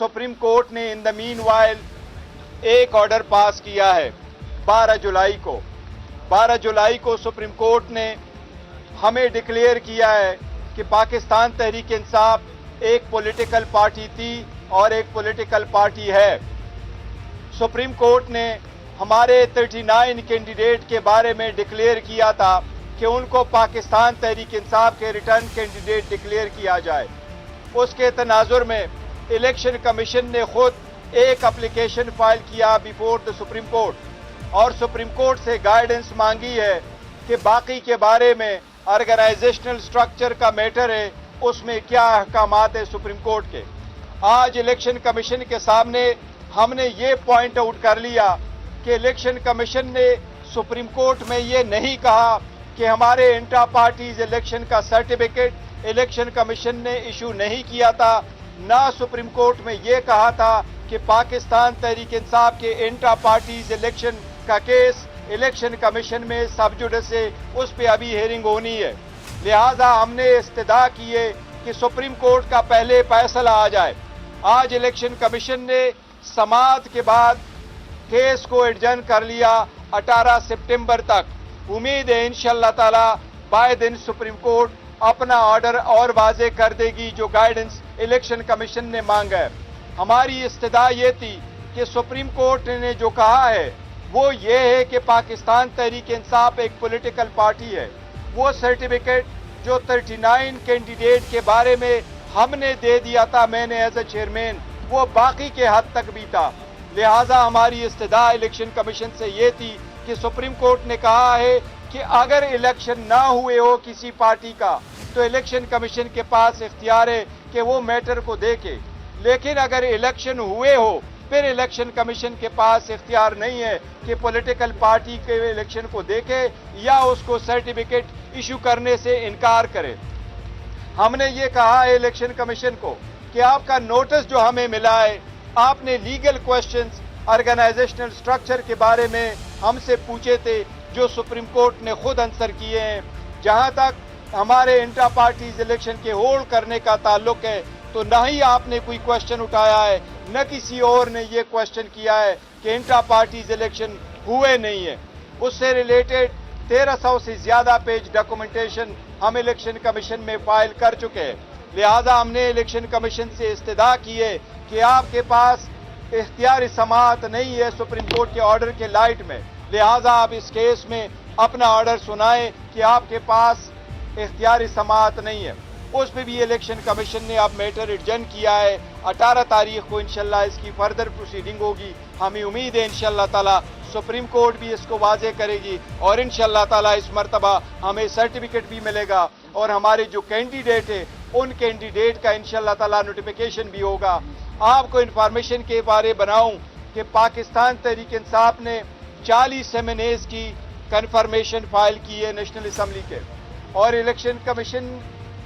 Supreme court ने in the meanwhile एक order pass किया है 12 जुलाई को। 12 जुलाई को सुप्रीम कोर्ट ने हमें डिक्लेयर किया है कि पाकिस्तान तहरीक इंसाफ एक पॉलिटिकल पार्टी थी और एक पॉलिटिकल पार्टी है। सुप्रीम कोर्ट ने हमारे 39 कैंडिडेट के बारे में डिक्लेयर किया था कि उनको पाकिस्तान तहरीक इंसाफ के रिटर्न कैंडिडेट डिक्लेयर किया जाए। उसके तनाजुर में इलेक्शन कमीशन ने खुद एक एप्लीकेशन फाइल किया बिफोर द सुप्रीम कोर्ट और सुप्रीम कोर्ट से गाइडेंस मांगी है कि बाकी के बारे में ऑर्गेनाइजेशनल स्ट्रक्चर का मैटर है, उसमें क्या अहकामात है सुप्रीम कोर्ट के। आज इलेक्शन कमीशन के सामने हमने ये पॉइंट आउट कर लिया कि इलेक्शन कमीशन ने सुप्रीम कोर्ट में ये नहीं कहा कि हमारे इंट्रा पार्टीज इलेक्शन का सर्टिफिकेट इलेक्शन कमीशन ने इशू नहीं किया था, ना सुप्रीम कोर्ट में ये कहा था कि पाकिस्तान तहरीक इंसाफ के इंट्रा पार्टीज इलेक्शन का केस इलेक्शन कमीशन में सब जुडिस है, उस पर अभी हियरिंग होनी है। लिहाजा हमने इस्तदा की है कि सुप्रीम कोर्ट का पहले फैसला आ जाए। आज इलेक्शन कमीशन ने समाअत के बाद केस को एडजर्न कर लिया 18 सितंबर तक। उम्मीद है इंशाअल्लाह ताला बाय दिन सुप्रीम कोर्ट अपना ऑर्डर और वाजे कर देगी जो गाइडेंस इलेक्शन कमीशन ने मांगा है। हमारी इस्तदा ये थी कि सुप्रीम कोर्ट ने जो कहा है वो ये है कि पाकिस्तान तहरीक इंसाफ एक पॉलिटिकल पार्टी है। वो सर्टिफिकेट जो 39 कैंडिडेट के बारे में हमने दे दिया था, मैंने एज ए चेयरमैन, वो बाकी के हद तक भी था। लिहाजा हमारी इस्तदा इलेक्शन कमीशन से ये थी कि सुप्रीम कोर्ट ने कहा है कि अगर इलेक्शन ना हुए हो किसी पार्टी का तो इलेक्शन कमीशन के पास इख्तियार है कि वो मैटर को देखे, लेकिन अगर इलेक्शन हुए हो फिर इलेक्शन कमीशन के पास इख्तियार नहीं है कि पॉलिटिकल पार्टी के इलेक्शन को देखे या उसको सर्टिफिकेट इशू करने से इनकार करे। हमने ये कहा है इलेक्शन कमीशन को कि आपका नोटिस जो हमें मिला है, आपने लीगल क्वेश्चंस ऑर्गेनाइजेशनल स्ट्रक्चर के बारे में हमसे पूछे थे जो सुप्रीम कोर्ट ने खुद आंसर किए हैं। जहां तक हमारे इंट्रा पार्टीज इलेक्शन के होल्ड करने का ताल्लुक है तो न ही आपने कोई क्वेश्चन उठाया है, न किसी और ने ये क्वेश्चन किया है कि इंट्रा पार्टीज इलेक्शन हुए नहीं है। उससे रिलेटेड 1300 से ज्यादा पेज डॉक्यूमेंटेशन हम इलेक्शन कमीशन में फाइल कर चुके हैं। लिहाजा हमने इलेक्शन कमीशन से इस्तदा की है कि आपके पास इख्तियारी समाअत नहीं है सुप्रीम कोर्ट के ऑर्डर के लाइट में, लिहाजा आप इस केस में अपना ऑर्डर सुनाएं कि आपके पास इख्तियारी समाअत नहीं है। उस पर भी इलेक्शन कमीशन ने अब मैटर एडजर्न किया है। 18 तारीख को इंशाल्लाह इसकी फर्दर प्रोसीडिंग होगी। हमें उम्मीद है इंशाल्लाह ताला सुप्रीम कोर्ट भी इसको वाजे करेगी और इंशाल्लाह ताला इस मरतबा हमें सर्टिफिकेट भी मिलेगा और हमारे जो कैंडिडेट है उन कैंडिडेट का इंशाल्लाह ताला नोटिफिकेशन भी होगा। आपको इंफॉर्मेशन के बारे बनाऊं कि पाकिस्तान तहरीक इंसाफ ने 40 सेमिनेज की कन्फर्मेशन फाइल की है नेशनल असम्बली के और इलेक्शन कमीशन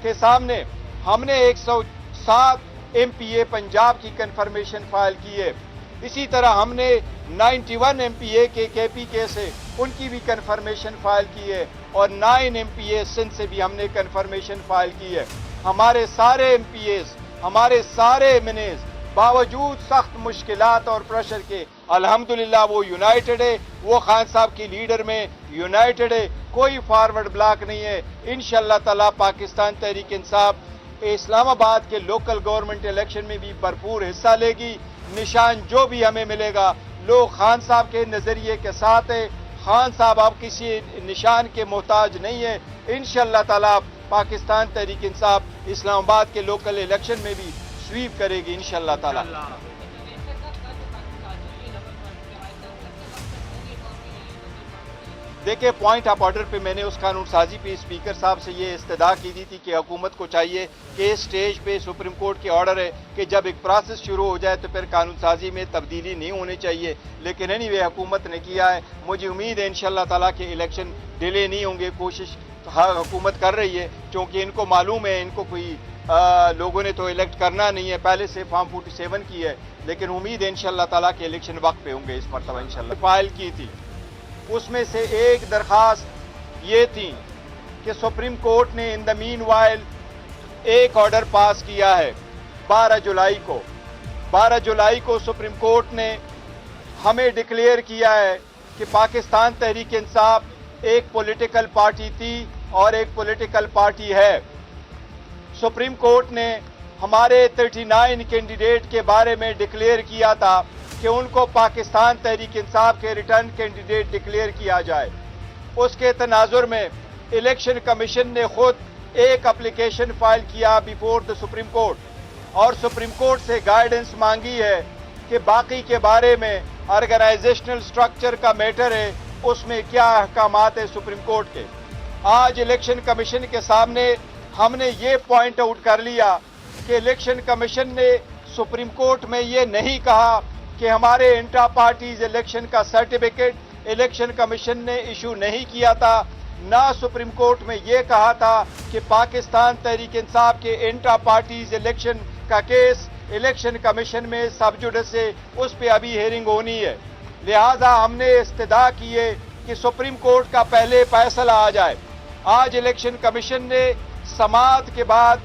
के सामने हमने 107 MPA पंजाब की कन्फर्मेशन फाइल की है। इसी तरह हमने 91 MPA के KPK से उनकी भी कन्फर्मेशन फाइल की है और 9 MPA सिंध से भी हमने कन्फर्मेशन फाइल की है। हमारे सारे MPAs, हमारे सारे MNAs बावजूद सख्त मुश्किलात और प्रेशर के अल्हम्दुलिल्लाह वो यूनाइटेड है, वो खान साहब की लीडर में यूनाइटेड है, कोई फॉरवर्ड ब्लॉक नहीं है। इंशाअल्लाह ताला पाकिस्तान तहरीक इंसाफ इस्लामाबाद के लोकल गवर्नमेंट इलेक्शन में भी भरपूर हिस्सा लेगी। निशान जो भी हमें मिलेगा लोग खान साहब के नजरिए के साथ है। खान साहब अब किसी निशान के मोहताज नहीं है। इंशाअल्लाह ताला पाकिस्तान तहरीक इंसाफ इस्लामाबाद के लोकल इलेक्शन में भी स्वीप करेगी इंशाअल्लाह ताला। देखिए पॉइंट ऑफ ऑर्डर पे मैंने उस कानून साजी पे स्पीकर साहब से ये इस्तदा की दी थी कि हुकूमत को चाहिए कि इस स्टेज पे सुप्रीम कोर्ट के ऑर्डर है कि जब एक प्रोसेस शुरू हो जाए तो फिर कानून साजी में तब्दीली नहीं होनी चाहिए, लेकिन एनीवे हुकूमत ने किया है। मुझे उम्मीद है इंशाअल्लाह ताला के इलेक्शन डिले नहीं होंगे। कोशिश हुकूमत कर रही है क्योंकि इनको मालूम है इनको कोई लोगों ने तो इलेक्ट करना नहीं है, पहले से फॉर्म 47 की है, लेकिन उम्मीद है इंशाअल्लाह ताला के इलेक्शन वक्त पे होंगे। इस मरतबा इंशाअल्लाह फाइल की थी, उसमें से एक दरखास्त ये थी कि सुप्रीम कोर्ट ने इन द मीनवाइल एक ऑर्डर पास किया है 12 जुलाई को। 12 जुलाई को सुप्रीम कोर्ट ने हमें डिक्लेयर किया है कि पाकिस्तान तहरीक इंसाफ एक पॉलिटिकल पार्टी थी और एक पॉलिटिकल पार्टी है। सुप्रीम कोर्ट ने हमारे 39 कैंडिडेट के बारे में डिक्लेयर किया था कि उनको पाकिस्तान तहरीक इंसाफ के रिटर्न कैंडिडेट डिक्लेयर किया जाए। उसके तनाजुर में इलेक्शन कमीशन ने खुद एक एप्लीकेशन फाइल किया बिफोर द सुप्रीम कोर्ट और सुप्रीम कोर्ट से गाइडेंस मांगी है कि बाकी के बारे में ऑर्गेनाइजेशनल स्ट्रक्चर का मैटर है, उसमें क्या अहकामात है सुप्रीम कोर्ट के। आज इलेक्शन कमीशन के सामने हमने ये पॉइंट आउट कर लिया कि इलेक्शन कमीशन ने सुप्रीम कोर्ट में ये नहीं कहा कि हमारे इंट्रा पार्टीज इलेक्शन का सर्टिफिकेट इलेक्शन कमीशन ने इशू नहीं किया था, ना सुप्रीम कोर्ट में ये कहा था कि पाकिस्तान तहरीक इंसाफ के इंट्रा पार्टीज इलेक्शन का केस इलेक्शन कमीशन में सब जुडिस से उस पर अभी हेयरिंग होनी है। लिहाजा हमने इस्तदा की है कि सुप्रीम कोर्ट का पहले फैसला आ जाए। आज इलेक्शन कमीशन ने समाअत के बाद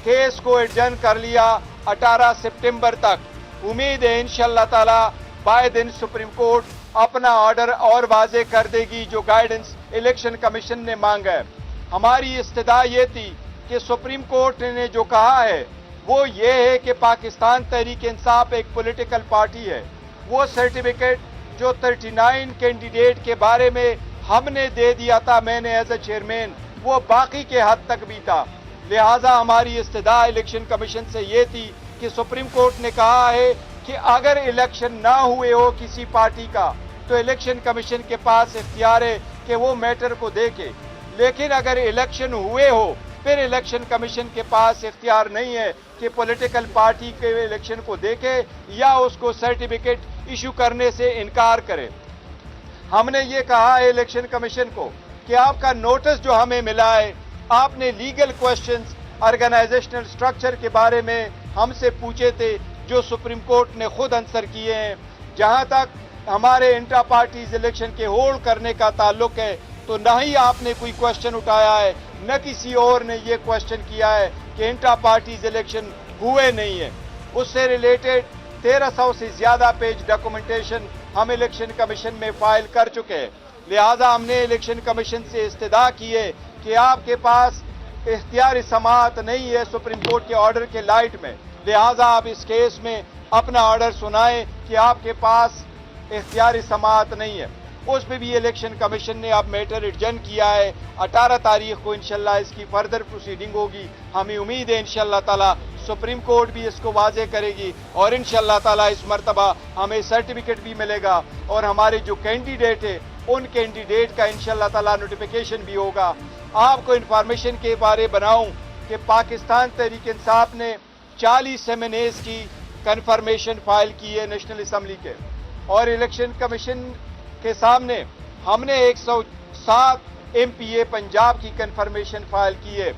केस को एडजर्न कर लिया 18 सितंबर तक। उम्मीद है इंशाअल्लाह ताला बाय दिन सुप्रीम कोर्ट अपना ऑर्डर और वाजे कर देगी जो गाइडेंस इलेक्शन कमीशन ने मांगा है। हमारी इस्तदा ये थी कि सुप्रीम कोर्ट ने जो कहा है वो ये है कि पाकिस्तान तहरीक इंसाफ एक पॉलिटिकल पार्टी है। वो सर्टिफिकेट जो 39 कैंडिडेट के बारे में हमने दे दिया था, मैंने एज ए चेयरमैन, वो बाकी के हद तक भी था। लिहाजा हमारी इस्तदा इलेक्शन कमीशन से ये थी कि सुप्रीम कोर्ट ने कहा है कि अगर इलेक्शन ना हुए हो किसी पार्टी का तो इलेक्शन कमीशन के पास इख्तियार है कि वो मैटर को देखे, लेकिन अगर इलेक्शन हुए हो फिर इलेक्शन कमीशन के पास इख्तियार नहीं है कि पॉलिटिकल पार्टी के इलेक्शन को देखे या उसको सर्टिफिकेट इशू करने से इनकार करे। हमने ये कहा है इलेक्शन कमीशन को कि आपका नोटिस जो हमें मिला है, आपने लीगल क्वेश्चंस ऑर्गेनाइजेशनल स्ट्रक्चर के बारे में हमसे पूछे थे जो सुप्रीम कोर्ट ने खुद आंसर किए हैं। जहां तक हमारे इंट्रा पार्टीज इलेक्शन के होल्ड करने का ताल्लुक है तो न ही आपने कोई क्वेश्चन उठाया है, न किसी और ने ये क्वेश्चन किया है कि इंट्रा पार्टीज इलेक्शन हुए नहीं है। उससे रिलेटेड 1300 से ज्यादा पेज डॉक्यूमेंटेशन हम इलेक्शन कमीशन में फाइल कर चुके हैं। लिहाजा हमने इलेक्शन कमीशन से इस्तदा की है कि आपके पास इख्तियारी समाअत नहीं है सुप्रीम कोर्ट के ऑर्डर के लाइट में, लिहाजा आप इस केस में अपना ऑर्डर सुनाएं कि आपके पास इख्तियारी समाअत नहीं है। उस पर भी इलेक्शन कमीशन ने अब मैटर एडजर्न किया है। 18 तारीख को इंशाल्लाह इसकी फर्दर प्रोसीडिंग होगी। हमें उम्मीद है इंशाल्लाह ताला सुप्रीम कोर्ट भी इसको वाजे करेगी और इंशाल्लाह ताला इस मरतबा हमें सर्टिफिकेट भी मिलेगा और हमारे जो कैंडिडेट है उन कैंडिडेट का इंशाल्लाह ताला नोटिफिकेशन भी होगा। आपको इंफॉर्मेशन के बारे बनाऊं कि पाकिस्तान तहरीक इंसाफ ने 40 एमएनएस की कन्फर्मेशन फाइल की है नेशनल असम्बली के और इलेक्शन कमीशन के सामने हमने 107 एमपीए पंजाब की कन्फर्मेशन फाइल की है।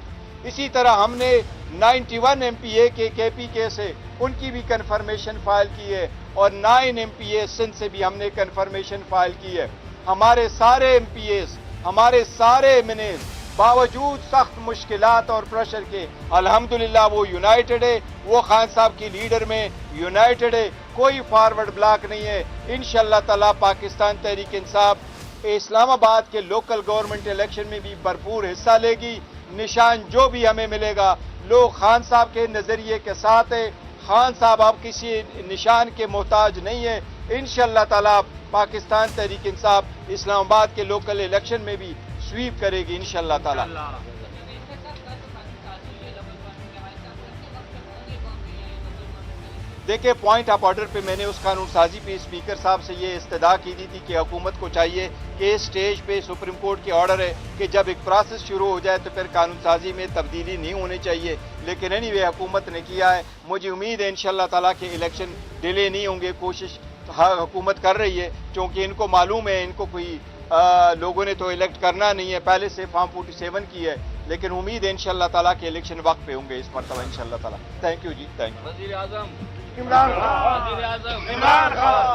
इसी तरह हमने 91 एमपीए के केपीके से उनकी भी कन्फर्मेशन फाइल की है और 9 एमपीए सिंध से भी हमने कन्फर्मेशन फाइल की है। हमारे सारे एमपीएस, हमारे सारे एमएनएस बावजूद सख्त मुश्किलात और प्रेशर के अल्हम्दुलिल्लाह वो यूनाइटेड है, वो खान साहब की लीडर में यूनाइटेड है, कोई फॉरवर्ड ब्लॉक नहीं है। इंशाअल्लाह ताला पाकिस्तान तहरीक इंसाफ इस्लामाबाद के लोकल गवर्नमेंट इलेक्शन में भी भरपूर हिस्सा लेगी। निशान जो भी हमें मिलेगा लोग खान साहब के नजरिए के साथ है। खान साहब अब किसी निशान के मोहताज नहीं है। इंशाअल्लाह ताला पाकिस्तान तहरीक इंसाफ इस्लामाबाद के लोकल इलेक्शन में भी स्वीप करेगी इंशाअल्लाह ताला। देखिए पॉइंट ऑफ ऑर्डर पे मैंने उस कानून साजी पे स्पीकर साहब से ये इस्तदा की थी कि हुकूमत को चाहिए कि इस स्टेज पे सुप्रीम कोर्ट के ऑर्डर है कि जब एक प्रोसेस शुरू हो जाए तो फिर कानून साजी में तब्दीली नहीं होनी चाहिए, लेकिन एनीवे हुकूमत ने किया है। मुझे उम्मीद है इंशाअल्लाह ताला के इलेक्शन डिले नहीं होंगे। कोशिश हुकूमत कर रही है क्योंकि इनको मालूम है इनको कोई लोगों ने तो इलेक्ट करना नहीं है, पहले से फॉर्म 47 की है, लेकिन उम्मीद है इंशाअल्लाह ताला के इलेक्शन वक्त पे होंगे इस मरतबा इंशाअल्लाह ताला। Thank you ji, thank you. वज़ीर आज़म इमरान खान।